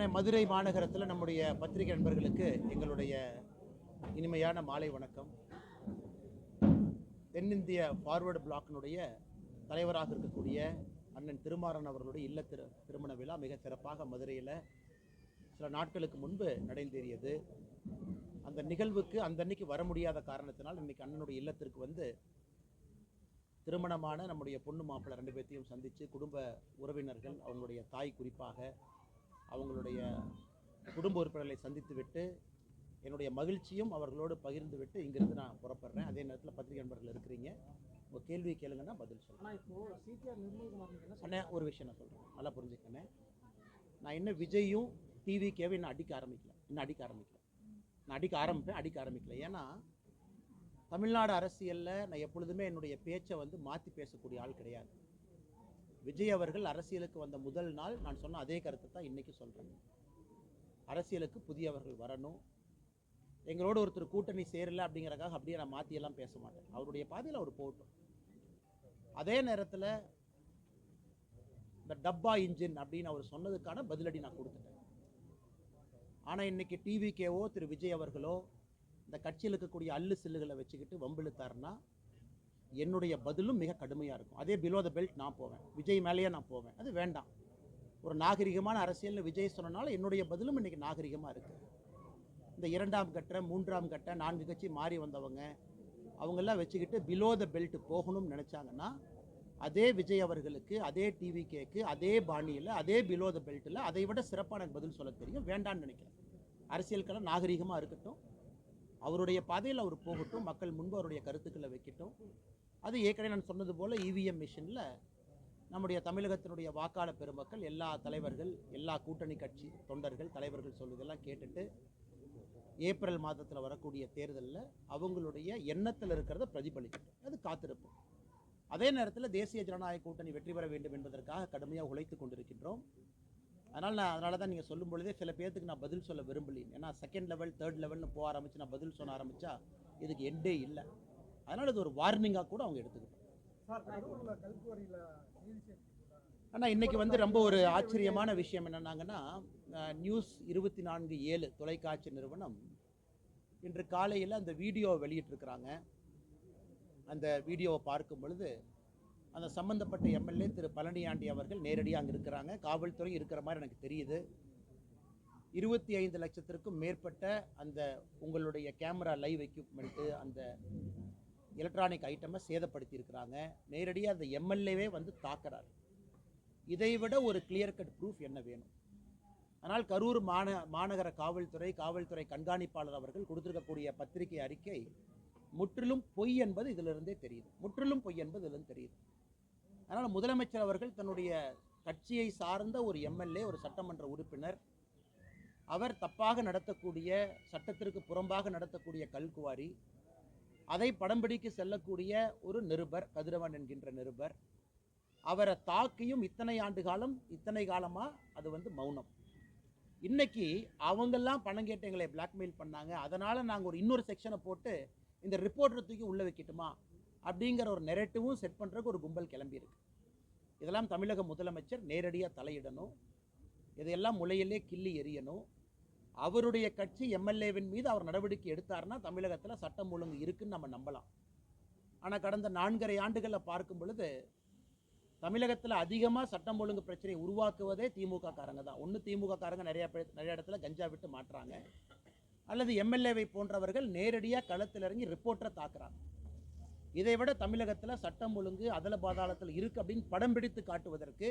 ஆனால் மதுரை மாநகரத்தில் நம்முடைய பத்திரிகை நண்பர்களுக்கு எங்களுடைய இனிமையான மாலை வணக்கம். தென்னிந்திய ஃபார்வர்டு பிளாக்கினுடைய தலைவராக இருக்கக்கூடிய அண்ணன் திருமாறன் அவர்களுடைய இல்ல திருமண விழா மிக சிறப்பாக மதுரையில் சில நாட்களுக்கு முன்பு நடைந்தேறியது. அந்த நிகழ்வுக்கு அந்த அன்னைக்கு வர முடியாத காரணத்தினால் இன்னைக்கு அண்ணனுடைய இல்லத்திற்கு வந்து திருமணமான நம்முடைய பொண்ணு மாப்பிள்ளை 2 பேர்த்தையும் சந்தித்து குடும்ப உறவினர்கள், அவங்களுடைய தாய் குறிப்பாக அவங்களுடைய குடும்ப உறுப்பினர்களை சந்தித்து விட்டு என்னுடைய மகிழ்ச்சியும் அவர்களோடு பகிர்ந்து விட்டு இங்கிருந்து நான் புறப்படுறேன். அதே நேரத்தில் பத்திரிகை நண்பர்கள் இருக்கிறீங்க, உங்கள் கேள்வி கேளுங்கன்னா பதில் சொல்லுங்கள். அண்ணே ஒரு விஷயம் நான் சொல்கிறேன், நல்லா புரிஞ்சுக்கண்ணே. நான் இன்னும் விஜயும் டிவிகேவை இன்னும் அடிக்க ஆரம்பிக்கல. நான் அடிக்க ஆரம்பிக்கல. ஏன்னா தமிழ்நாடு அரசியலில் நான் எப்பொழுதுமே என்னுடைய பேச்சை வந்து மாற்றி பேசக்கூடிய ஆள் கிடையாது. விஜய் அவர்கள் அரசியலுக்கு வந்த முதல் நாள் நான் சொன்ன அதே கருத்தை தான் இன்றைக்கி சொல்கிறேன். அரசியலுக்கு புதியவர்கள் வரணும், எங்களோட ஒருத்தர் கூட்டணி சேரலை அப்படிங்கிறக்காக அப்படியே நான் மாற்றியெல்லாம் பேச மாட்டேன். அவருடைய பாதையில் அவர் போகட்டும். அதே நேரத்தில் இந்த டப்பா இன்ஜின் அப்படின்னு அவர் சொன்னதுக்கான பதிலடி நான் கொடுத்துட்டேன். ஆனால் இன்னைக்கு டிவிகேவோ திரு விஜய் அவர்களோ இந்த கட்சியில் இருக்கக்கூடிய அல்லு சில்லுகளை வச்சுக்கிட்டு வம்பிழுத்தாருன்னா என்னுடைய பதிலும் மிக கடுமையாக இருக்கும். அதே பிலோ த பெல்ட் நான் போவேன், விஜய் மேலேயே நான் போவேன். அது வேண்டாம். ஒரு நாகரிகமான அரசியல்னு விஜய் சொன்னனால என்னுடைய பதிலும் இன்றைக்கி நாகரிகமாக இருக்குது. இந்த 2ஆம் கட்ட 3ஆம் கட்ட 4 கட்சி மாறி வந்தவங்க அவங்கெல்லாம் வச்சுக்கிட்டு பிலோ த பெல்ட் போகணும்னு நினச்சாங்கன்னா அதே விஜய் அவர்களுக்கு, அதே டிவிகேக்கு, அதே பாணியில், அதே பிலோ த பெல்ட்டில் அதை விட சிறப்பான பதில் சொல்ல தெரியும். வேண்டான்னு நினைக்கிறேன். அரசியலுக்கெல்லாம் நாகரிகமாக இருக்கட்டும், அவருடைய பாதையில் அவர் போகட்டும், மக்கள் முன்பு அவருடைய கருத்துக்களை வைக்கட்டும். அது ஏற்கனவே நான் சொன்னது போல் இவிஎம் மிஷினில் நம்முடைய தமிழகத்தினுடைய வாக்காளர் பெருமக்கள், எல்லா தலைவர்கள், எல்லா கூட்டணி கட்சி தொண்டர்கள், தலைவர்கள் சொல்வதெல்லாம் கேட்டுட்டு ஏப்ரல் மாதத்தில் வரக்கூடிய தேர்தலில் அவங்களுடைய எண்ணத்தில் இருக்கிறத பிரதிபலிக்கட்டும். அது காத்திருப்போம். அதே நேரத்தில் தேசிய ஜனநாயக கூட்டணி வெற்றி பெற வேண்டும் என்பதற்காக கடுமையாக உழைத்து கொண்டிருக்கின்றோம். அதனால தான் நீங்கள் சொல்லும் பொழுதே சில பேர்த்துக்கு நான் பதில் சொல்ல விரும்பலையும். ஏன்னா 2nd லெவல் 3rd லெவல்னு போக ஆரம்பித்து நான் பதில் சொல்ல ஆரம்பித்தா இதுக்கு எண்டே இல்லை. அதனால் இது ஒரு வார்னிங்காக கூட அவங்க எடுத்துக்கிட்டோம். ஆனால் இன்றைக்கி வந்து ரொம்ப ஒரு ஆச்சரியமான விஷயம் என்னன்னாங்கன்னா, நியூஸ் 24/7 தொலைக்காட்சி நிறுவனம் இன்று காலையில் அந்த வீடியோவை வெளியிட்டிருக்கிறாங்க. அந்த வீடியோவை பார்க்கும் பொழுது அந்த சம்பந்தப்பட்ட எம்எல்ஏ திரு பழனியாண்டி அவர்கள் நேரடியாக அங்கே இருக்கிறாங்க. காவல்துறை இருக்கிற மாதிரி எனக்கு தெரியுது. 25 லட்சத்திற்கும் மேற்பட்ட அந்த உங்களுடைய கேமரா லைவ் எக்யூப்மெண்ட்டு, அந்த எலக்ட்ரானிக் ஐட்டமை சேதப்படுத்தி இருக்கிறாங்க. நேரடியாக அந்த எம்எல்ஏவே வந்து தாக்குறார். இதை விட ஒரு கிளியர் கட் ப்ரூஃப் என்ன வேணும்? ஆனால் கரூர் மாநகர காவல்துறை கண்காணிப்பாளர் அவர்கள் கொடுத்திருக்கக்கூடிய பத்திரிகை அறிக்கை முற்றிலும் பொய் என்பது இதிலிருந்தே தெரியுது. அதனால் முதலமைச்சர் அவர்கள் தன்னுடைய கட்சியை சார்ந்த ஒரு எம்எல்ஏ, ஒரு சட்டமன்ற உறுப்பினர், அவர் தப்பாக நடத்தக்கூடிய, சட்டத்திற்கு புறம்பாக நடத்தக்கூடிய கல்குவாரி, அதை படம் பிடிக்க செல்லக்கூடிய ஒரு நிருபர், கதிரவன் என்கின்ற நிருபர், அவரை தாக்கியும் இத்தனை காலமாக அது வந்து மௌனம். இன்னைக்கு அவங்கெல்லாம் பணம் கேட்டு எங்களை பிளாக்மெயில் பண்ணாங்க, அதனால் நாங்கள் இன்னொரு செக்ஷனை போட்டு இந்த ரிப்போர்ட்டரை தூக்கி உள்ளே வைக்கட்டுமா அப்படிங்கிற ஒரு நெரேட்டிவும் செட் பண்ணுறதுக்கு ஒரு கும்பல் கிளம்பியிருக்கு. இதெல்லாம் தமிழக முதலமைச்சர் நேரடியாக தலையிடணும். இதையெல்லாம் முளையிலே கிள்ளி எறியணும். அவருடைய கட்சி எம்எல்ஏவின் மீது அவர் நடவடிக்கை எடுத்தார்னா தமிழகத்தில் சட்டம் ஒழுங்கு இருக்குன்னு நம்ம நம்பலாம். ஆனால் கடந்த 4.5 ஆண்டுகளில் பார்க்கும் பொழுது தமிழகத்தில் அதிகமாக சட்டம் ஒழுங்கு பிரச்சனையை உருவாக்குவதே திமுக காரங்க தான். ஒன்று திமுக காரங்க நிறைய இடத்துல கஞ்சா விட்டு மாட்டுறாங்க, அல்லது எம்எல்ஏவை போன்றவர்கள் நேரடியாக களத்தில் இறங்கி ரிப்போர்ட்டரை தாக்குறாங்க. இதை விட தமிழகத்தில் சட்டம் ஒழுங்கு அதல பாதாளத்தில் இருக்குது அப்படின்னு படம் பிடித்து காட்டுவதற்கு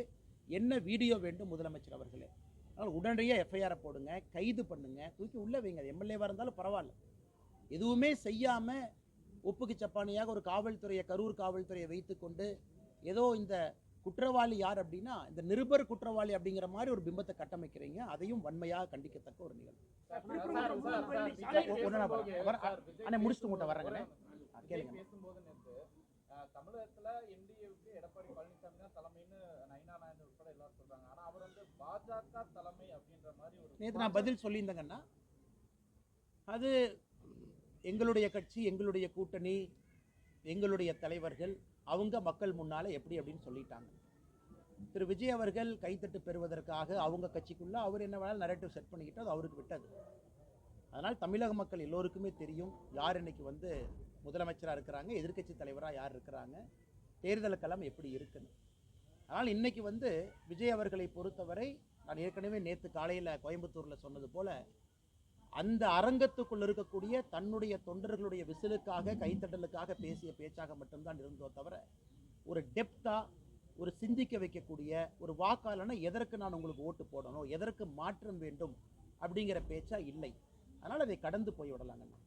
என்ன வீடியோ வேண்டும் முதலமைச்சர் அவர்களே? அதனால் உடனடியாக எஃப்ஐஆரை போடுங்க, கைது பண்ணுங்க, தூக்கி உள்ளே வைங்க. எம்எல்ஏவாக இருந்தாலும் பரவாயில்ல. எதுவுமே செய்யாமல் ஒப்புக்கு சப்பானியாக ஒரு கரூர் காவல்துறையை வைத்துக்கொண்டு ஏதோ இந்த குற்றவாளி யார் அப்படின்னா இந்த நிருபர் குற்றவாளி அப்படிங்கிற மாதிரி ஒரு பிம்பத்தை கட்டமைக்கிறீங்க. அதையும் வன்மையாக கண்டிக்கத்தக்க ஒரு நிகழ்வு. முடிச்சுட்டு உங்கள்கிட்ட வர்றேங்க, கேளுங்க. தமிழகத்துல என்டிஏவுக்கு எடப்பாடி பழனிசாமி தான் தலைமைன்னு நயினா நாயுடு உட்பட எல்லாரும் சொல்றாங்க. ஆனா அவர் வந்து பாஜக தலைமை அப்படின்ற மாதிரி ஒரு நேற்று நான் பதில் சொல்லியிருந்தேங்கன்னா, அது எங்களுடைய கட்சி, எங்களுடைய கூட்டணி, எங்களுடைய தலைவர்கள் அவங்க மக்கள் முன்னால் எப்படி அப்படின்னு சொல்லிட்டாங்க. திரு விஜய் அவர்கள் கைத்தட்டு பெறுவதற்காக அவங்க கட்சிக்குள்ள அவர் என்ன வேணாலும் நரேட்டிவ் செட் பண்ணிக்கிட்டு அது அவருக்கு விட்டது. அதனால் தமிழக மக்கள் எல்லோருக்குமே தெரியும் யார் இன்னைக்கு வந்து முதலமைச்சராக இருக்கிறாங்க, எதிர்க்கட்சி தலைவராக யார் இருக்கிறாங்க, தேர்தலுக்கெல்லாம் எப்படி இருக்குன்னு. ஆனால் இன்னைக்கு வந்து விஜய் அவர்களை பொறுத்தவரை நான் ஏற்கனவே நேற்று காலையில் கோயம்புத்தூரில் சொன்னது போல அந்த அரங்கத்துக்குள் இருக்கக்கூடிய தன்னுடைய தொண்டர்களுடைய விசிலுக்காக கைத்தட்டலுக்காக பேசிய பேச்சாக மட்டும்தான் இருந்தோ தவிர ஒரு டெப்தா ஒரு சிந்திக்க வைக்கக்கூடிய ஒரு வாக்காளனா எதற்கு நான் உங்களுக்கு ஓட்டு போடணும், எதற்கு மாற்றம் வேண்டும் அப்படிங்கிற பேச்சா இல்லை. அதனால் அதை கடந்து போய் விடலாங்கண்ணா.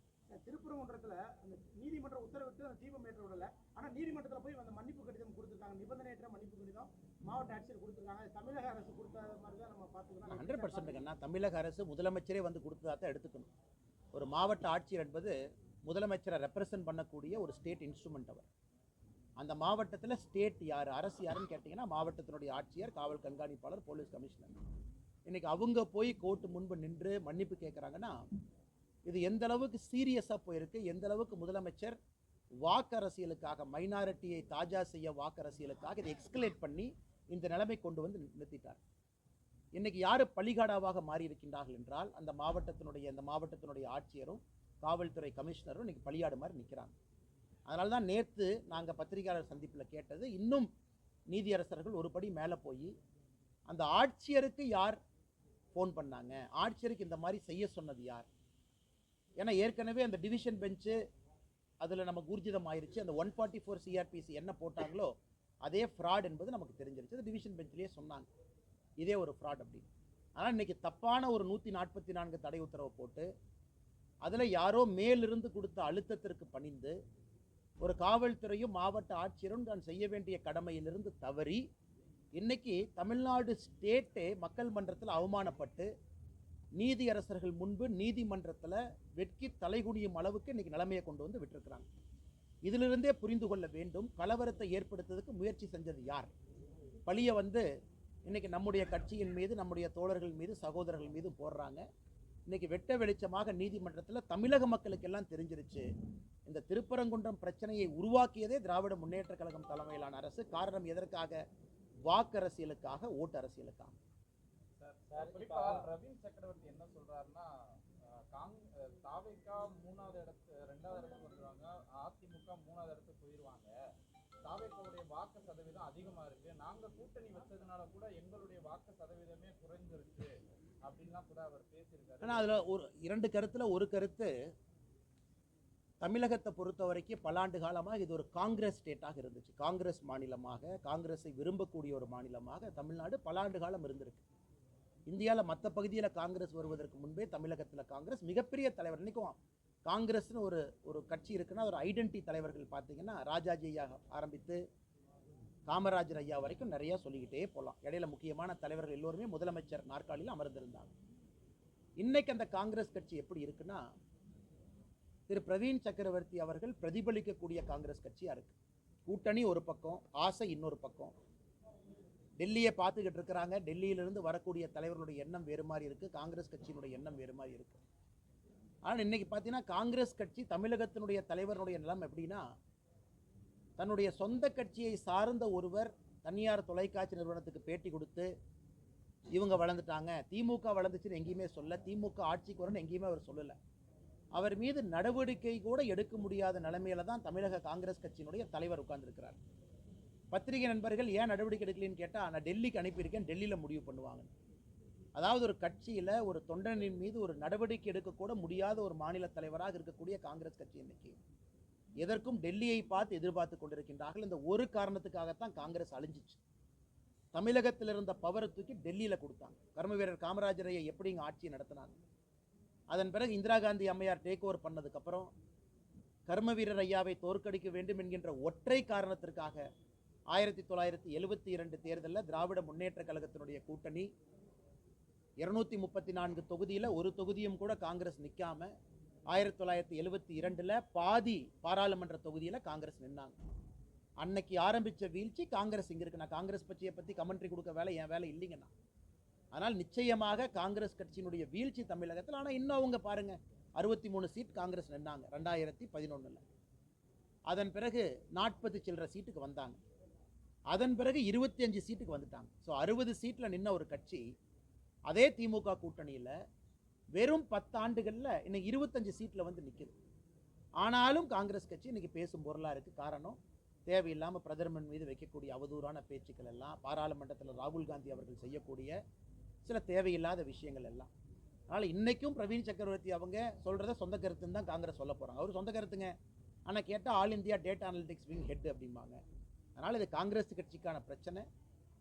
திருப்பரங்குன்றத்தில் அந்த நீதிமன்றம் உத்தரவிட்டு அந்த தீபம் ஏற்ற விடலை. ஆனால் நீதிமன்றத்தில் போய் அந்த மன்னிப்பு கடிதம் கொடுத்துருக்காங்க, நிபந்தனையற்ற மன்னிப்பு கடிதம் மாவட்ட ஆட்சியர் கொடுத்துருக்காங்க. தமிழக அரசு கொடுத்த மாதிரி தான் நம்ம பார்த்துக்கலாம். 100%ங்கண்ணா. தமிழக அரசு முதலமைச்சரே வந்து கொடுத்ததா தான் எடுத்துக்கணும். ஒரு மாவட்ட ஆட்சியர் என்பது முதலமைச்சரை ரெப்ரசன்ட் பண்ணக்கூடிய ஒரு ஸ்டேட் இன்ஸ்ட்ருமெண்ட். அவர் அந்த மாவட்டத்தில் ஸ்டேட் யார், அரசு யாருன்னு கேட்டிங்கன்னா மாவட்டத்தினுடைய ஆட்சியர், காவல் கண்காணிப்பாளர், போலீஸ் கமிஷனர். இன்னைக்கு அவங்க போய் கோர்ட்டு முன்பு நின்று மன்னிப்பு கேட்குறாங்கன்னா இது எந்த அளவுக்கு சீரியஸாக போயிருக்கு, எந்த அளவுக்கு முதலமைச்சர் வாக்கு அரசியலுக்காக மைனாரிட்டியை தாஜா செய்ய வாக்கு அரசியலுக்காக இதை எக்ஸ்கலேட் பண்ணி இந்த நிலைமை கொண்டு வந்து நிறுத்திட்டார். இன்னைக்கு யார் பலிகாடாவாக மாறி இருக்கின்றார்கள் என்றால் அந்த மாவட்டத்தினுடைய ஆட்சியரும் காவல்துறை கமிஷனரும் இன்னைக்கு பலியாடு மாதிரி நிற்கிறாங்க. அதனால தான் நேற்று நாங்கள் பத்திரிகையாளர் சந்திப்பில் கேட்டது, இன்னும் நீதியரசர்கள் ஒரு படி மேலே போய் அந்த ஆட்சியருக்கு யார் ஃபோன் பண்ணாங்க, ஆட்சியருக்கு இந்த மாதிரி செய்ய சொன்னது யார். ஏன்னா ஏற்கனவே அந்த டிவிஷன் பெஞ்சு அதில் நமக்கு ஊர்ஜிதம் ஆயிடுச்சு. அந்த 144 சிஆர்பிசி என்ன போட்டாங்களோ அதே ஃப்ராட் என்பது நமக்கு தெரிஞ்சிருச்சு. அது டிவிஷன் பெஞ்சிலேயே சொன்னாங்க இதே ஒரு ஃப்ராட் அப்படின்னு. ஆனால் இன்றைக்கி தப்பான ஒரு 144 தடை உத்தரவை போட்டு அதில் யாரோ மேலிருந்து கொடுத்த அழுத்தத்திற்கு பணிந்து ஒரு காவல்துறையும் மாவட்ட ஆட்சியரும் தான் செய்ய வேண்டிய கடமையிலிருந்து தவறி இன்னைக்கு தமிழ்நாடு ஸ்டேட்டே மக்கள் மன்றத்தில் அவமானப்பட்டு நீதியரசர்கள் முன்பு நீதிமன்றத்தில் வெட்கி தலைகுனியும் அளவுக்கு இன்னைக்கு நிலைமையை கொண்டு வந்து விட்டுருக்கிறாங்க. இதிலிருந்தே புரிந்து கொள்ள வேண்டும் கலவரத்தை ஏற்படுத்துவதற்கு முயற்சி செஞ்சது யார். பழியை வந்து இன்னைக்கு நம்முடைய கட்சியின் மீது, நம்முடைய தோழர்கள் மீது, சகோதரர்கள் மீது போடுறாங்க. இன்னைக்கு வெட்ட வெளிச்சமாக நீதிமன்றத்தில் தமிழக மக்களுக்கு எல்லாம் தெரிஞ்சிருச்சு இந்த திருப்பரங்குன்றம் பிரச்சனையை உருவாக்கியதே திராவிட முன்னேற்ற கழகம் தலைமையிலான அரசு. காரணம் எதற்காக? வாக்கு அரசியலுக்காக, ஓட்டு அரசியலுக்காக. குறிப்பா ரவீன் சக்கரவர்த்தி என்ன சொல்றாருன்னா, தாவேகா 2வது இடத்துக்கு வந்துருவாங்க, அதிமுக 3வது இடத்துக்கு போயிருவாங்க. தாவேகாவுடைய வாக்கு சதவீதம் அதிகமா இருக்கு, நாங்க கூட்டணி வச்சதுனால கூட எங்களுடைய வாக்கு சதவீதமே குறைஞ்சிருச்சு அப்படின்லாம் கூட அவர் பேசியிருக்காரு. ஆனால் அதில் ஒரு 2 கருத்துல ஒரு கருத்து, தமிழகத்தை பொறுத்த வரைக்கும் பல ஆண்டு காலமாக இது ஒரு காங்கிரஸ் ஸ்டேட்டாக இருந்துச்சு. காங்கிரஸ் மாநிலமாக, காங்கிரஸை விரும்பக்கூடிய ஒரு மாநிலமாக தமிழ்நாடு பல ஆண்டு காலம் இருந்திருக்கு. இந்தியாவில் மற்ற பகுதியில் காங்கிரஸ் வருவதற்கு முன்பே தமிழகத்தில் காங்கிரஸ் மிகப்பெரிய தலைவர். இன்றைக்கும் காங்கிரஸ்னு ஒரு கட்சி இருக்குன்னா ஒரு ஐடென்டி தலைவர்கள் பார்த்தீங்கன்னா ராஜாஜி ஐயா ஆரம்பித்து காமராஜர் ஐயா வரைக்கும் நிறையா சொல்லிக்கிட்டே போகலாம். இடையில முக்கியமான தலைவர்கள் எல்லோருமே முதலமைச்சர் நாற்காலியில் அமர்ந்திருந்தாங்க. இன்னைக்கு அந்த காங்கிரஸ் கட்சி எப்படி இருக்குன்னா திரு பிரவீன் சக்கரவர்த்தி அவர்கள் பிரதிபலிக்கக்கூடிய காங்கிரஸ் கட்சியாக இருக்குது. கூட்டணி ஒரு பக்கம், ஆசை இன்னொரு பக்கம். டெல்லியை பார்த்துக்கிட்டு இருக்கிறாங்க. டெல்லியிலிருந்து வரக்கூடிய தலைவர்களுடைய எண்ணம் வேறு மாதிரி இருக்குது, காங்கிரஸ் கட்சியினுடைய எண்ணம் வேறு மாதிரி இருக்குது. ஆனால் இன்றைக்கி பார்த்தீங்கன்னா காங்கிரஸ் கட்சி தமிழகத்தினுடைய தலைவருடைய நிலம் எப்படின்னா, தன்னுடைய சொந்த கட்சியை சார்ந்த ஒருவர் தனியார் தொலைக்காட்சி நிறுவனத்துக்கு பேட்டி கொடுத்து இவங்க வளர்ந்துட்டாங்க, திமுக வளர்ந்துச்சுன்னு எங்கேயுமே சொல்ல, திமுக ஆட்சிக்கு வரணும்னு எங்கேயுமே அவர் சொல்லலை. அவர் மீது நடவடிக்கை கூட எடுக்க முடியாத நிலைமையில தான் தமிழக காங்கிரஸ் கட்சியினுடைய தலைவர் உட்கார்ந்துருக்கிறார். பத்திரிகை நண்பர்கள் ஏன் நடவடிக்கை எடுக்கலன்னு கேட்டால், நான் டெல்லிக்கு அனுப்பியிருக்கேன், டெல்லியில் முடிவு பண்ணுவாங்க. அதாவது ஒரு கட்சியில் ஒரு தொண்டனின் மீது ஒரு நடவடிக்கை எடுக்கக்கூட முடியாத ஒரு மாநில தலைவராக இருக்கக்கூடிய காங்கிரஸ் கட்சி இன்னைக்கு எதற்கும் டெல்லியை பார்த்து எதிர்பார்த்து கொண்டிருக்கின்றார்கள். இந்த ஒரு காரணத்துக்காகத்தான் காங்கிரஸ் அழிஞ்சிச்சு. தமிழகத்தில் இருந்த பவரை தூக்கி டெல்லியில் கொடுத்தாங்க. கர்ம வீரர் காமராஜரையை எப்படி இங்கே ஆட்சியை நடத்தினாங்க. அதன் பிறகு இந்திரா காந்தி அம்மையார் டேக் ஓவர் பண்ணதுக்கப்புறம் கர்ம வீரர் ஐயாவை தோற்கடிக்க வேண்டும் என்கின்ற ஒற்றை காரணத்திற்காக 1972 தேர்தலில் திராவிட முன்னேற்ற கழகத்தினுடைய கூட்டணி 234 தொகுதியில் ஒரு தொகுதியும் கூட காங்கிரஸ் நிற்காம 1972 பாதி பாராளுமன்ற தொகுதியில் காங்கிரஸ் நின்னாங்க. அன்னைக்கு ஆரம்பித்த வீழ்ச்சி காங்கிரஸ் இங்கே இருக்கு. நான் காங்கிரஸ் கட்சியை பற்றி கமெண்ட்ரி கொடுக்க வேலை என் வேலை இல்லைங்கண்ணா. ஆனால் நிச்சயமாக காங்கிரஸ் கட்சியினுடைய வீழ்ச்சி தமிழகத்தில். ஆனால் இன்னும் அவங்க பாருங்க 63 சீட் காங்கிரஸ் நின்னாங்க 2011. அதன் பிறகு 40 சில்லற சீட்டுக்கு வந்தாங்க. அதன் பிறகு 25 சீட்டுக்கு வந்துட்டாங்க. ஸோ 60 சீட்டில் நின்ன ஒரு கட்சி அதே திமுக கூட்டணியில் வெறும் 10 ஆண்டுகளில் இன்னைக்கு 25 சீட்டில் வந்து நிற்குது. ஆனாலும் காங்கிரஸ் கட்சி இன்னைக்கு பேசும் பொருளாக இருக்குது. காரணம், தேவையில்லாமல் பிரதமர் மீது வைக்கக்கூடிய அவதூறான பேச்சுக்கள் எல்லாம், பாராளுமன்றத்தில் ராகுல் காந்தி அவர்கள் செய்யக்கூடிய சில தேவையில்லாத விஷயங்கள் எல்லாம். அதனால் இன்றைக்கும் பிரவீன் சக்கரவர்த்தி அவங்க சொல்கிறத சொந்த கருத்துன்னு தான் காங்கிரஸ் சொல்ல போகிறாங்க. அவர் சொந்த கருத்துங்க, ஆனால் கேட்டால் all India data analytics wing head அப்படிம்பாங்க. அதனால் இது காங்கிரஸ் கட்சிக்கான பிரச்சனை.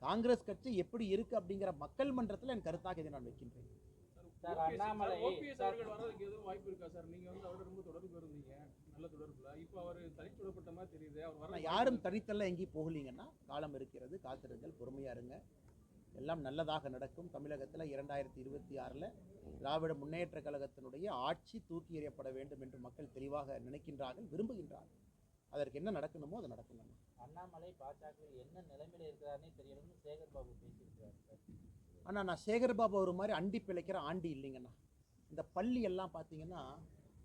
காங்கிரஸ் கட்சி எப்படி இருக்குது அப்படிங்கிற மக்கள் மன்றத்தில் என் கருத்தாக இதை நான் வைக்கின்றேன். சார், அண்ணாமலை ஓபிஎஸ் அவர்கள் வர்றதுக்கு எதுவும் வாய்ப்பு இருக்கா சார்? நீங்க வந்து அவரோட ரொம்ப தொடர்பு இருந்தீங்க, நல்ல தொடர்புல. இப்போ அவர் தனிச்சுடப்பட்ட மாதிரி தெரியுது. அவர் வர யாரும் தனித்தல்ல எங்கேயும் போகலீங்கன்னா காலம் இருக்கிறது, காத்திருங்கள், பொறுமையாக இருங்க, எல்லாம் நல்லதாக நடக்கும். தமிழகத்தில் 2026 திராவிட முன்னேற்ற கழகத்தினுடைய ஆட்சி தூக்கி எறியப்பட வேண்டும் என்று மக்கள் தெளிவாக நினைக்கின்றார்கள், விரும்புகின்றார்கள். அதற்கு என்ன நடக்கணுமோ அது நடக்கணும். அண்ணாமலை பாஜகவில் என்ன நிலைமையில இருக்கிறாருன்னே தெரியலன்னு சேகர் பாபு பேசியிருக்கிறாரு சார். ஆனால் நான் சேகர்பாபு ஒரு மாதிரி அண்டி பிழைக்கிற ஆண்டி இல்லைங்கண்ணா. இந்த பள்ளி எல்லாம் பார்த்தீங்கன்னா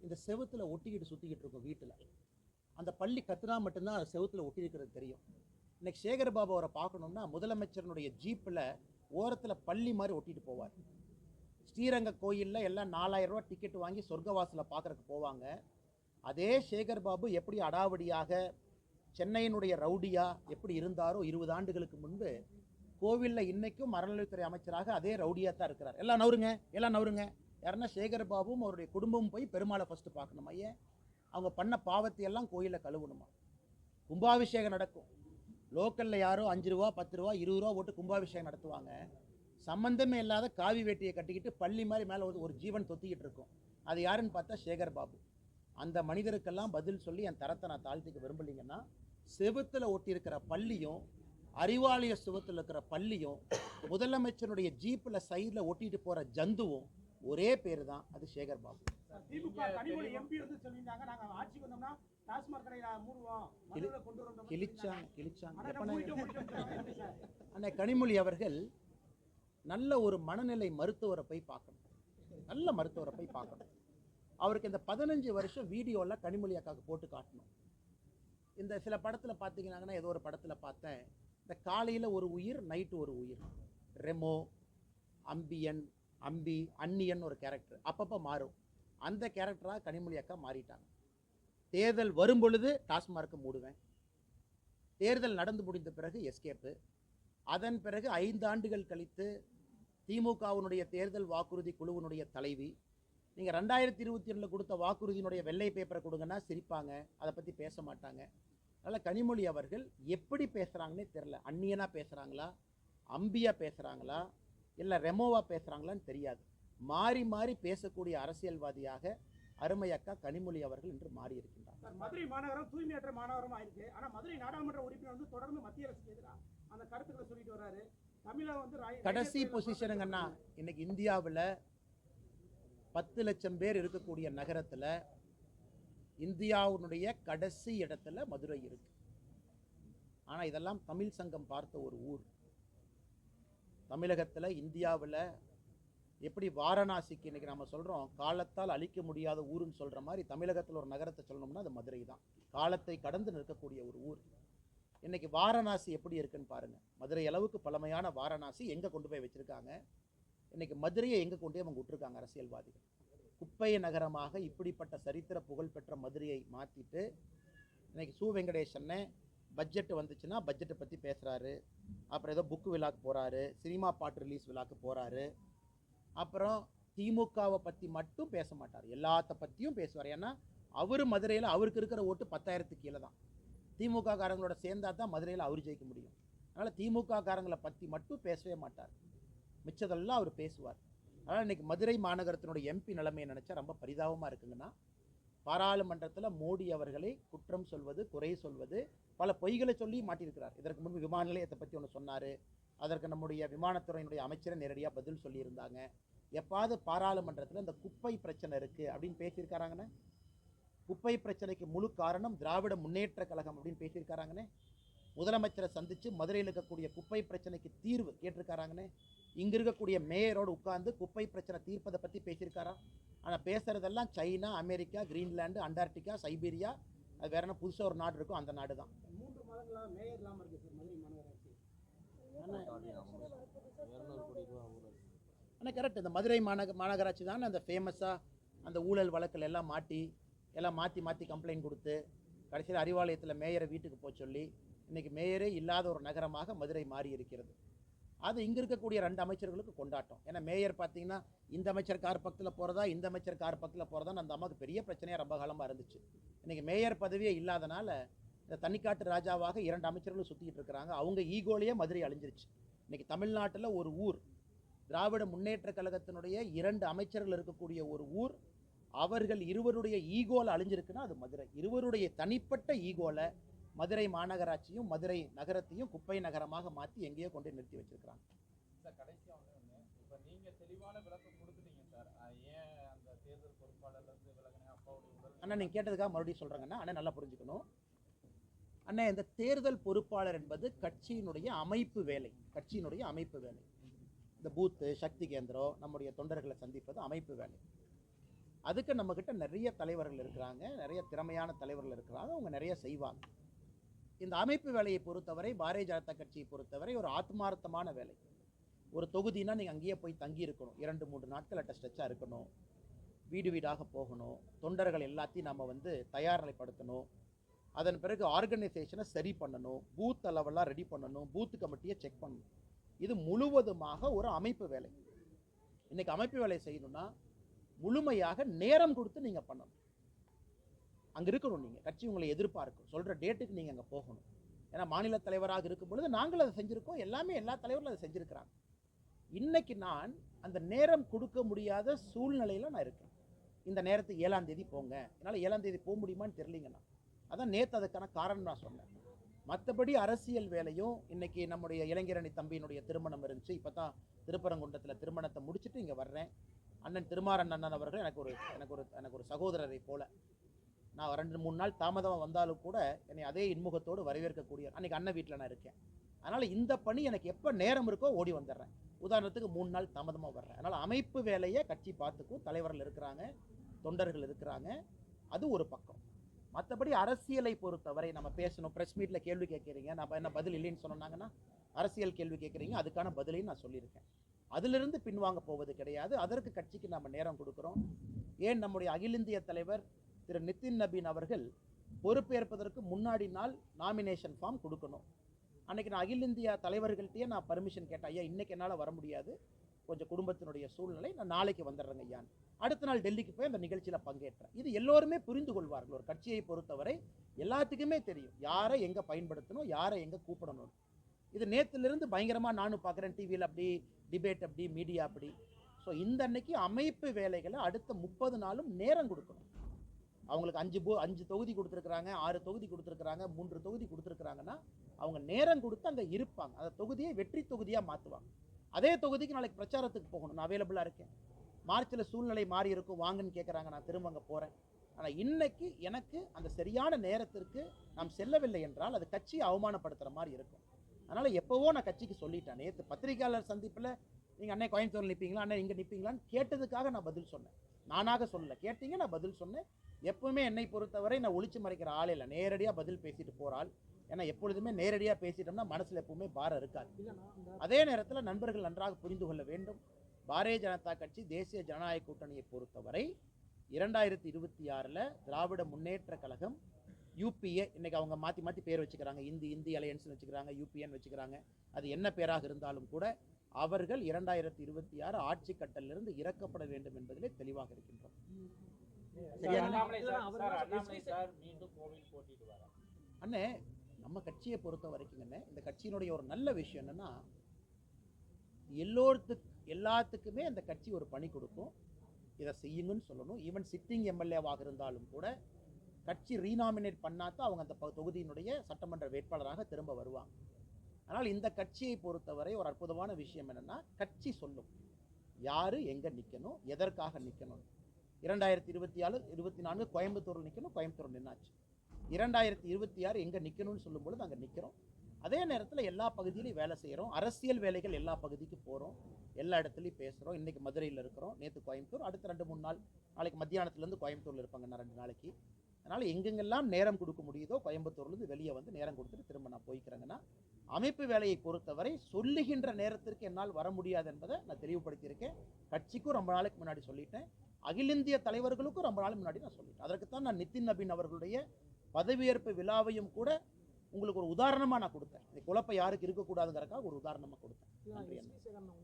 இந்த செவுத்தில் ஒட்டிக்கிட்டு சுற்றிக்கிட்டு இருக்கும் வீட்டில். அந்த பள்ளி கத்துனா மட்டும்தான் அது செவுத்தில் ஒட்டி இருக்கிறது தெரியும். இன்னைக்கு சேகர்பாபு அவரை பார்க்கணுன்னா முதலமைச்சரனுடைய ஜீப்பில் ஓரத்தில் பள்ளி மாதிரி ஒட்டிட்டு போவார். ஸ்ரீரங்க கோயிலில் எல்லாம் 4000 ரூபா டிக்கெட் வாங்கி சொர்க்கவாசலில் பார்க்குறக்கு போவாங்க. அதே சேகர்பாபு எப்படி அடாவடியாக சென்னையினுடைய ரவுடியா எப்படி இருந்தாரோ 20 ஆண்டுகளுக்கு முன்பு, கோவிலில் இன்னைக்கும் அறநிலையத்துறை அமைச்சராக அதே ரவுடியாக தான் இருக்கிறார். எல்லாம் நவருங்க. யாருன்னா சேகர்பாபுவும் அவருடைய குடும்பமும் போய் பெருமாளை ஃபஸ்ட்டு பார்க்கணுமா? ஏன்? அவங்க பண்ண பாவத்தை எல்லாம் கோயிலில் கழுவணுமா? கும்பாபிஷேகம் நடக்கும். லோக்கலில் யாரோ 5 ரூபா 10 ரூபா 20 ரூபா போட்டு கும்பாபிஷேகம் நடத்துவாங்க. சம்பந்தமே இல்லாத காவி வேட்டியை கட்டிக்கிட்டு பள்ளி மாதிரி மேலே ஒரு ஜீவன் தொத்திக்கிட்டு இருக்கும். அது யாருன்னு பார்த்தா சேகர்பாபு. அந்த மனிதருக்கெல்லாம் பதில் சொல்லி என் தரத்தை நான் தாழ்த்திக்க விரும்பலைங்கன்னா, செவுத்தில் ஒட்டியிருக்கிற பள்ளியும் அறிவாலய சுவத்தில் இருக்கிற பள்ளியும் முதலமைச்சருடைய ஜீப்பில் சைடில் ஒட்டிட்டு போகிற ஜந்துவும் ஒரே பேர் தான், அது சேகர்பாபு. திமுக கனிமொழி எம்பி வந்து சொல்லியிருந்தாங்க, நாங்க ஆட்சிக்கு வந்தோம்னா டாஸ்மாக் கடையை மூடுவோம், மதுரை கொண்டு வரோம். கிழிச்சாங்க. அன்னை கனிமொழி அவர்கள் நல்ல ஒரு மனநிலை மருத்துவரை போய் பார்க்கணும். நல்ல மருத்துவரை போய் பார்க்கணும். அவருக்கு இந்த 15 வருஷம் வீடியோவில் கனிமொழி அக்காவுக்கு போட்டு காட்டணும். இந்த சில படத்தில் பார்த்தீங்கன்னா, ஏதோ ஒரு படத்தில் பார்த்தேன், இந்த காலையில் ஒரு உயிர், நைட்டு ஒரு உயிர். ரெமோ, அம்பியன், அம்பி, அன்னியன் ஒரு கேரக்டர் அப்பப்போ மாறும். அந்த கேரக்டராக கனிமொழி அக்கா மாறிட்டாங்க. தேர்தல் வரும் பொழுது டாஸ்மார்க்கை மூடுவேன், தேர்தல் நடந்து முடிந்த பிறகு எஸ்கேப்பு, அதன் பிறகு 5 ஆண்டுகள் கழித்து திமுகவினுடைய தேர்தல் வாக்குறுதி குழுவினுடைய தலைவி. நீங்கள் 2022 கொடுத்த வாக்குறுதியினுடைய வெள்ளை பேப்பரை கொடுங்கன்னா சிரிப்பாங்க, அதை பற்றி பேச மாட்டாங்க. அதனால் கனிமொழி அவர்கள் எப்படி பேசுகிறாங்கன்னே தெரில. அந்நியனாக பேசுகிறாங்களா, அம்பியாக பேசுகிறாங்களா, இல்லை ரெமோவாக பேசுகிறாங்களான்னு தெரியாது. மாறி மாறி பேசக்கூடிய அரசியல்வாதியாக அருமை அக்கா கனிமொழி அவர்கள் இன்று மாறி இருக்கின்றார். மதுரை மாநகரம் தூய்மையற்ற மாநகரம் ஆயிருக்கு. ஆனால் மதுரை நாடாளுமன்ற உறுப்பினர் வந்து தொடர்ந்து மத்திய அரசுக்கு எதிராக அந்த கருத்துக்களை சொல்லிட்டு வர்றாரு. தமிழக வந்து கடைசி பொசிஷனுங்கன்னா, இன்னைக்கு இந்தியாவில் 10 லட்சம் பேர் இருக்கக்கூடிய நகரத்தில் இந்தியாவுடைய கடைசி இடத்துல மதுரை இருக்கு. ஆனால் இதெல்லாம் தமிழ் சங்கம் பார்த்த ஒரு ஊர். தமிழகத்தில் இந்தியாவில் எப்படி வாரணாசிக்கு இன்னைக்கு நம்ம சொல்கிறோம் காலத்தால் அழிக்க முடியாத ஊருன்னு சொல்கிற மாதிரி, தமிழகத்தில் ஒரு நகரத்தை சொல்லணும்னா அது மதுரை தான். காலத்தை கடந்து நிற்கக்கூடிய ஒரு ஊர். இன்னைக்கு வாரணாசி எப்படி இருக்குன்னு பாருங்கள். மதுரை அளவுக்கு பழமையான வாரணாசி எங்கே கொண்டு போய் வச்சுருக்காங்க? இன்னைக்கு மதுரையை எங்கே கொண்டு போய் அவங்க விட்டுருக்காங்க அரசியல்வாதிகள்? குப்பை நகரமாக இப்படிப்பட்ட சரித்திர புகழ்பெற்ற மதுரையை மாற்றிட்டு இன்னைக்கு சு வெங்கடேசன்னு பட்ஜெட் வந்துச்சுன்னா பட்ஜெட்டை பற்றி பேசுகிறாரு, அப்புறம் ஏதோ புக்கு விழாக்கு போகிறாரு, சினிமா பாட்டு ரிலீஸ் விழாக்கு போகிறாரு, அப்புறம் திமுகவை பற்றி மட்டும் பேச மாட்டார், எல்லாத்த பற்றியும் பேசுவார். ஏன்னா அவர் மதுரையில் அவருக்கு இருக்கிற ஓட்டு 10,000க்கு கீழே தான். திமுக காரங்களோட சேர்ந்தா தான் மதுரையில் அவர் ஜெயிக்க முடியும். அதனால் திமுக காரங்களை பற்றி மட்டும் பேசவே மாட்டார், மிச்சதெல்லாம் அவர் பேசுவார். அதனால் இன்றைக்கி மதுரை மாநகரத்தினுடைய எம்பி நிலைமையை நினச்சா ரொம்ப பரிதாபமாக இருக்குங்கன்னா, பாராளுமன்றத்தில் மோடி அவர்களை குற்றம் சொல்வது, குறை சொல்வது, பல பொய்களை சொல்லி மாட்டியிருக்கிறார். இதற்கு முன்பு விமான நிலையத்தை பற்றி ஒன்று சொன்னார், அதற்கு நம்முடைய விமானத்துறையினுடைய அமைச்சரை நேரடியாக பதில் சொல்லியிருந்தாங்க. எப்பாவது பாராளுமன்றத்தில் இந்த குப்பை பிரச்சனை இருக்குது அப்படின்னு பேசியிருக்காராங்கண்ணே? குப்பை பிரச்சனைக்கு முழு காரணம் திராவிட முன்னேற்ற கழகம் அப்படின்னு பேசியிருக்காராங்கண்ணே? முதலமைச்சரை சந்தித்து மதுரையில் இருக்கக்கூடிய குப்பை பிரச்சனைக்கு தீர்வு கேட்டிருக்காராங்கண்ணே? இங்கே இருக்கக்கூடிய மேயரோடு உட்கார்ந்து குப்பை பிரச்சனை தீர்ப்பதை பற்றி பேசியிருக்காரா? ஆனால் பேசுகிறதெல்லாம் China, America, Greenland, Antarctica, Siberia, அது வேற என்ன புதுசாக ஒரு நாடு இருக்கும், அந்த நாடு தான். 3 மாதங்களாக மேயர் இல்லாமல் இருக்குது சார் மதுரை மாநகரம். ஆனால் கரெக்ட். இந்த மதுரை மாநகராட்சி தானே அந்த ஃபேமஸாக அந்த ஊழல் வழக்கில் எல்லாம் மாட்டி எல்லாம் மாற்றி கம்ப்ளைண்ட் கொடுத்து கடைசியில் அறிவாலயத்தில் மேயரை வீட்டுக்கு போக சொல்லி இன்றைக்கி மேயரே இல்லாத ஒரு நகரமாக மதுரை மாறி இருக்கிறது. அது இங்கே இருக்கக்கூடிய 2 அமைச்சர்களுக்கு கொண்டாட்டம். ஏன்னா மேயர் பார்த்தீங்கன்னா இந்த அமைச்சர் கார் பக்கத்தில் போகிறதா இந்த அமைச்சர் கார் பக்கத்தில் போகிறதான்னு அந்த அம்மாவுக்கு பெரிய பிரச்சனையாக ரொம்ப காலமாக இருந்துச்சு. இன்றைக்கி மேயர் பதவியே இல்லாதனால இந்த தனிக்காட்டு ராஜாவாக 2 அமைச்சர்களும் சுற்றிக்கிட்டு இருக்கிறாங்க. அவங்க ஈகோலையே மதுரை அழிஞ்சிருச்சு. இன்றைக்கி தமிழ்நாட்டில் ஒரு ஊர், திராவிட முன்னேற்ற கழகத்தினுடைய 2 அமைச்சர்கள் இருக்கக்கூடிய ஒரு ஊர், அவர்கள் இருவருடைய ஈகோல அழிஞ்சிருக்குன்னா அது மதுரை. இருவருடைய தனிப்பட்ட ஈகோல மதுரை மாநகராட்சியும் மதுரை நகரத்தையும் குப்பை நகரமாக மாற்றி எங்கேயோ கொண்டு நிறுத்தி வச்சிருக்கிறாங்க. சார் கடைசியாக ஒன்று, இப்போ நீங்கள் தெளிவான விளக்கம் கொடுத்துட்டீங்க சார். ஏன் அந்த தேர்தல் பொறுப்பாளர்லேருந்து விலகினேன் அப்பாவுடைய உடல் அண்ணா நீங்கள் கேட்டதுக்காக மறுபடியும் சொல்கிறேங்கண்ணா. அண்ணா நல்லா புரிஞ்சுக்கணும். அண்ணா இந்த தேர்தல் பொறுப்பாளர் என்பது கட்சியினுடைய அமைப்பு வேலை. கட்சியினுடைய அமைப்பு வேலை. இந்த பூத்து சக்தி கேந்திரம் நம்முடைய தொண்டர்களை சந்திப்பது அமைப்பு வேலை. அதுக்கு நம்மக்கிட்ட நிறைய தலைவர்கள் இருக்கிறாங்க, நிறைய திறமையான தலைவர்கள் இருக்கிறாங்க, அவங்க நிறைய செய்வாங்க. இந்த அமைப்பு வேலையை பொறுத்தவரை பாரதிய ஜனதா கட்சியை பொறுத்தவரை ஒரு ஆத்மார்த்தமான வேலை. ஒரு தொகுதினா நீங்கள் அங்கேயே போய் தங்கி இருக்கணும், 2-3 நாட்கள் அட்டஸ்டச்சாக இருக்கணும், வீடு வீடாக போகணும், தொண்டர்கள் எல்லாத்தையும் நம்ம தயார் நிலைப்படுத்தணும், அதன் பிறகு ஆர்கனைசேஷனை சரி பண்ணணும், பூத் அளவெல்லாம் ரெடி பண்ணணும், பூத் கமிட்டியை செக் பண்ணணும். இது முழுவதுமாக ஒரு அமைப்பு வேலை. இன்றைக்கி அமைப்பு வேலை செய்யணும்னா முழுமையாக நேரம் கொடுத்து நீங்கள் பண்ணணும். அங்கே இருக்கணும். நீங்கள் கட்சி உங்களை எதிர்பார்க்கும், சொல்கிற டேட்டுக்கு நீங்கள் அங்கே போகணும். ஏன்னா மாநில தலைவராக இருக்கும் பொழுது நாங்கள் அதை செஞ்சுருக்கோம், எல்லா தலைவர்களும் அதை செஞ்சுருக்கிறாங்க. இன்னைக்கு நான் அந்த நேரம் கொடுக்க முடியாத சூழ்நிலையில் நான் இருக்கேன். இந்த நேரத்துக்கு 7ஆம் தேதி போங்க, என்னால் 7ஆம் தேதி போக முடியுமான்னு தெரியலிங்கண்ணா. அதான் நேற்று அதுக்கான காரணம் நான் சொன்னேன். மற்றபடி அரசியல் வேலையும் இன்னைக்கு நம்முடைய இளைஞரணி தம்பியினுடைய திருமணம் இருந்துச்சு. இப்போ தான் திருப்பரங்குன்றத்தில் திருமணத்தை முடிச்சுட்டு இங்கே வர்றேன். அண்ணன் திருமாறன் அண்ணன் அவர்கள் எனக்கு ஒரு சகோதரரை போல. நான் 2-3 நாள் தாமதமாக வந்தாலும் கூட என்னை அதே இன்முகத்தோடு வரவேற்கக்கூடிய அன்றைக்கி அண்ணன் வீட்டில் நான் இருக்கேன். அதனால் இந்த பணி எனக்கு எப்போ நேரம் இருக்கோ ஓடி வந்துடுறேன். உதாரணத்துக்கு 3 நாள் தாமதமாக வர்றேன். அதனால் அமைப்பு வேலையை கட்சி பார்த்துக்கும், தலைவர்கள் இருக்கிறாங்க, தொண்டர்கள் இருக்கிறாங்க. அது ஒரு பக்கம். மற்றபடி அரசியலை பொறுத்தவரை நம்ம பேசணும். ப்ரெஸ் மீட்டில் கேள்வி கேட்குறீங்க, நம்ம என்ன பதில் இல்லைன்னு சொன்னாங்கன்னா அரசியல் கேள்வி கேட்குறீங்க, அதுக்கான பதிலையும் நான் சொல்லியிருக்கேன். அதிலிருந்து பின்வாங்க போவது கிடையாது. அதற்கு கட்சிக்கு நம்ம நேரம் கொடுக்குறோம். ஏன் நம்முடைய அகில இந்திய தலைவர் திரு நிதின் நபீன் அவர்கள் பொறுப்பேற்பதற்கு முன்னாடி நாள் நாமினேஷன் ஃபார்ம் கொடுக்கணும். அன்றைக்கி நான் அகில இந்தியா தலைவர்கள்ட்டையே நான் பர்மிஷன் கேட்டேன். ஐயா இன்றைக்கி என்னால் வர முடியாது, கொஞ்சம் குடும்பத்தினுடைய சூழ்நிலை, நான் நாளைக்கு வந்துடுறேங்க ஐயான்னு. அடுத்த நாள் டெல்லிக்கு போய் அந்த நிகழ்ச்சியில் பங்கேற்றேன். இது எல்லோருமே புரிந்து கொள்வார்கள். ஒரு கட்சியை பொறுத்தவரை எல்லாத்துக்குமே தெரியும் யாரை எங்கே பயன்படுத்தணும், யாரை எங்கே கூப்பிடணும். இது நேற்றுலேருந்து பயங்கரமாக நானும் பார்க்குறேன், டிவியில் அப்படி டிபேட், அப்படி மீடியா அப்படி. ஸோ இந்த அன்னைக்கு அமைப்பு வேலைகளை அடுத்த 30 நாளும் நேரம் கொடுக்கணும். அவங்களுக்கு 5 தொகுதி கொடுத்துருக்குறாங்க, 6 தொகுதி கொடுத்துருக்குறாங்க, 3 தொகுதி கொடுத்துருக்குறாங்கன்னா அவங்க நேரம் கொடுத்து அங்கே இருப்பாங்க. அந்த தொகுதியை வெற்றி தொகுதியாக மாற்றுவாங்க. அதே தொகுதிக்கு நாளைக்கு பிரச்சாரத்துக்கு போகணும், நான் அவைலபிளாக இருக்கேன். மார்ச்சில் சூழ்நிலை மாறி இருக்கும், வாங்கன்னு கேட்குறாங்க, நான் திரும்ப அங்கே போகிறேன். ஆனால் இன்னைக்கு எனக்கு அந்த சரியான நேரத்திற்கு நாம் செல்லவில்லை என்றால் அது கட்சியை அவமானப்படுத்துகிற மாதிரி இருக்கும். அதனால் எப்போவோ நான் கட்சிக்கு சொல்லிட்டேன். நேற்று பத்திரிகையாளர் சந்திப்பில் நீங்கள் அண்ணே கோயம்புத்தூர் நிற்பீங்களா, அண்ணே இங்கே நிற்பீங்களான்னு கேட்டதுக்காக நான் பதில் சொன்னேன். நானாக சொல்லலை, கேட்டீங்க, நான் பதில் சொன்னேன். எப்பவுமே என்னை பொறுத்தவரை நான் ஒளிச்சு மறைக்கிற ஆள் இல்லை, நேரடியாக பதில் பேசிட்டு போகிறாள். ஏன்னா எப்பொழுதுமே நேரடியாக பேசிட்டோம்னா மனசில் எப்பவுமே பாரம் இருக்காது. அதே நேரத்தில் நண்பர்கள் நன்றாக புரிந்து கொள்ள வேண்டும், பாரதிய ஜனதா கட்சி தேசிய ஜனநாயக கூட்டணியை பொறுத்தவரை 2026 திராவிட முன்னேற்ற கழகம் யூபிஏ, இன்னைக்கு அவங்க மாற்றி பேர் வச்சுக்கிறாங்க, இந்தி அலையன்ஸ்னு வச்சுக்கிறாங்க, யூபிஏன்னு வச்சுக்கிறாங்க. அது என்ன பேராக இருந்தாலும் கூட அவர்கள் 2026 ஆட்சி கட்டலிலிருந்து இறக்கப்பட வேண்டும் என்பதிலே தெளிவாக இருக்கின்றோம். அண்ணே நம்ம கட்சியை பொறுத்த வரைக்கும் இந்த கட்சியினுடைய ஒரு நல்ல விஷயம் என்னன்னா, எல்லாத்துக்குமே அந்த கட்சி ஒரு பணி கொடுக்கும், இதை செய்யுங்கன்னு சொல்லணும். ஈவன் சிட்டிங் எம்எல்ஏவாக இருந்தாலும் கூட கட்சி ரீநாமினேட் பண்ணாதான் அவங்க அந்த தொகுதியினுடைய சட்டமன்ற வேட்பாளராக திரும்ப வருவாங்க. ஆனால் இந்த கட்சியை பொறுத்தவரை ஒரு அற்புதமான விஷயம் என்னன்னா, கட்சி சொல்லும் யாரு எங்க நிற்கணும், எதற்காக நிற்கணும். 2024 கோயம்புத்தூரில் நிற்கணும், கோயம்புத்தூர் நின்னாச்சு. 2026 எங்கே நிற்கணும்னு சொல்லும்பொழுது அங்கே நிற்கிறோம். அதே நேரத்தில் எல்லா பகுதியிலையும் வேலை செய்கிறோம். அரசியல் வேலைகள் எல்லா பகுதிக்கு போகிறோம், எல்லா இடத்துலையும் பேசுகிறோம். இன்றைக்கி மதுரையில் இருக்கிறோம், நேற்று கோயம்புத்தூர், அடுத்த 2-3 நாள் நாளைக்கு மத்தியானத்துலேருந்து கோயம்புத்தூரில் இருப்பாங்க, நான் 2 நாளைக்கு. அதனால் எங்கெங்கெல்லாம் நேரம் கொடுக்க முடியுதோ கோயம்புத்தூர்லேருந்து வெளியே வந்து நேரம் கொடுத்துட்டு திரும்ப நான் போய்க்கிறேங்கன்னா அமைப்பு வேலையை பொறுத்தவரை சொல்லுகின்ற நேரத்திற்கு என்னால் வர முடியாது என்பதை நான் தெளிவுபடுத்தியிருக்கேன். கட்சிக்கும் ரொம்ப நாளைக்கு முன்னாடி சொல்லிட்டேன், அகில இந்திய தலைவர்களுக்கும் ரொம்ப நாளைக்கு முன்னாடி நான் சொல்லிட்டேன். அதற்குத்தான் நான் நிதின் நபீன் அவர்களுடைய பதவியேற்பு விழாவையும் கூட உங்களுக்கு ஒரு உதாரணமாக நான் கொடுத்தேன். இந்த குழப்பம் யாருக்கு இருக்கக்கூடாதுங்கிறக்காக ஒரு உதாரணமாக கொடுத்தேன். நன்றி அண்ணா.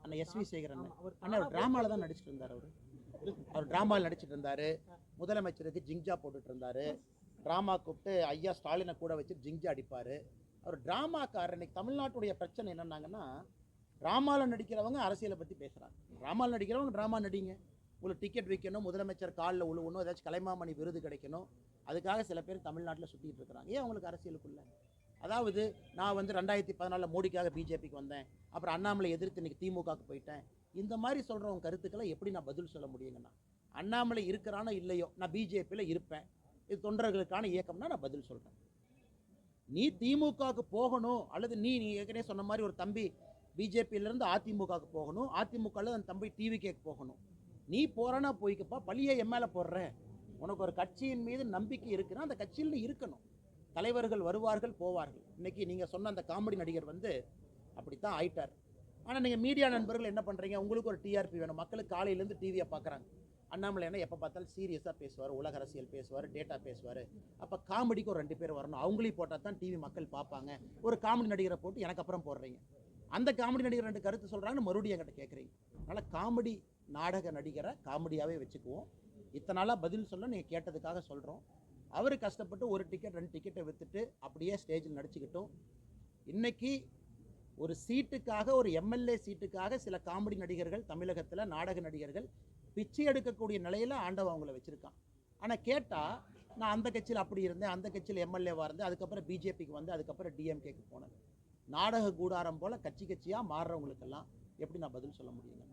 அண்ணா எஸ்வி சேகரன் அண்ணா ஒரு ட்ராமாவில் தான் நடிச்சிட்டு இருந்தார். அவர் ட்ராமாவில் நடிச்சிட்டு இருந்தார். முதலமைச்சருக்கு ஜிங்ஜா போட்டுட்டு இருந்தார். ட்ராமா கூப்பிட்டு ஐயா ஸ்டாலினை கூட வச்சு ஜிங்ஜா அடிப்பார். அவர் ட்ராமாக்காரர். இன்னைக்கு தமிழ்நாட்டுடைய பிரச்சனை என்னன்னாங்கன்னா, ட்ராமாவில் நடிக்கிறவங்க அரசியலை பற்றி பேசுகிறாங்க. ட்ராமாவில் நடிக்கிறவங்க ட்ராமா நடிங்க, உங்களுக்கு டிக்கெட் விற்கணும், முதலமைச்சர் காலில் உழுவணும், ஏதாச்சும் கலைமாமணி விருது கிடைக்கணும், அதுக்காக சில பேர் தமிழ்நாட்டில் சுற்றிட்டு இருக்கிறாங்க. ஏன் அவங்களுக்கு அரசியலுக்குள்ள? அதாவது நான் வந்து 2014 மோடிக்காக பிஜேபிக்கு வந்தேன், அப்புறம் அண்ணாமலை எதிர்த்து இன்னைக்கு திமுகவுக்கு போயிட்டேன், இந்த மாதிரி சொல்கிறவங்க கருத்துக்களை எப்படி நான் பதில் சொல்ல முடியுங்கண்ணா? அண்ணாமலை இருக்கிறானோ இல்லையோ, நான் பிஜேபியில் இருப்பேன், இது தொண்டர்களுக்கான இயக்கம்னா நான் பதில் சொல்கிறேன். நீ திமுகவுக்கு போகணும், அல்லது நீ ஏற்கனவே சொன்ன மாதிரி ஒரு தம்பி பிஜேபியிலேருந்து அதிமுகவுக்கு போகணும், அதிமுகவில் அந்த தம்பி டிவிகேக்கு போகணும், நீ போகிறனா போய்க்கப்பா, பழியை எம்எல்ஏ போடுற. உனக்கு ஒரு கட்சியின் மீது நம்பிக்கை இருக்குன்னா அந்த கட்சியில் இருக்கணும். தலைவர்கள் வருவார்கள் போவார்கள். இன்னைக்கு நீங்கள் சொன்ன அந்த காமெடி நடிகர் வந்து அப்படித்தான் ஆயிட்டார். ஆனால் நீங்கள் மீடியா நண்பர்கள் என்ன பண்ணுறீங்க? உங்களுக்கு ஒரு டிஆர்பி வேணும். மக்களுக்கு காலையிலேருந்து டிவியை பார்க்குறாங்க. அண்ணாமலை என்ன எப்போ பார்த்தாலும் சீரியஸாக பேசுவார், உலக அரசியல் பேசுவார், டேட்டா பேசுவார். அப்போ காமெடிக்கு ஒரு 2 பேர் வரணும், அவங்களையும் போட்டால் தான் டிவி மக்கள் பார்ப்பாங்க. ஒரு காமெடி நடிகரை போட்டு எனக்கு அப்புறம் போடுறீங்க. அந்த காமெடி நடிகர் 2 கருத்து சொல்கிறாங்கன்னு மறுபடியும் என்கிட்ட கேட்குறீங்க. அதனால் காமெடி நாடக நடிகரை காமெடியாகவே வச்சுக்குவோம். இத்தனை நாளாக பதில் சொல்ல நீங்கள் கேட்டதுக்காக சொல்கிறோம். அவர் கஷ்டப்பட்டு 1 டிக்கெட் 2 டிக்கெட்டை விற்றுட்டு அப்படியே ஸ்டேஜில் நடிச்சுக்கிட்டோம். இன்றைக்கி ஒரு சீட்டுக்காக, ஒரு எம்எல்ஏ சீட்டுக்காக சில காமெடி நடிகர்கள் தமிழகத்தில், நாடக நடிகர்கள் பிச்சை எடுக்கக்கூடிய நிலையில் ஆண்டவன் அவங்கள வச்சுருக்கான். ஆனால் கேட்டால் நான் அந்த கட்சியில் அப்படி இருந்தேன், அந்த கட்சியில் எம்எல்ஏவாக இருந்தேன், அதுக்கப்புறம் பிஜேபிக்கு வந்து அதுக்கப்புறம் டிஎம்கேக்கு போனேன். நாடக கூடாரம் போல் கட்சியாக மாறுறவங்களுக்கெல்லாம் எப்படி நான் பதில் சொல்ல முடியுங்க?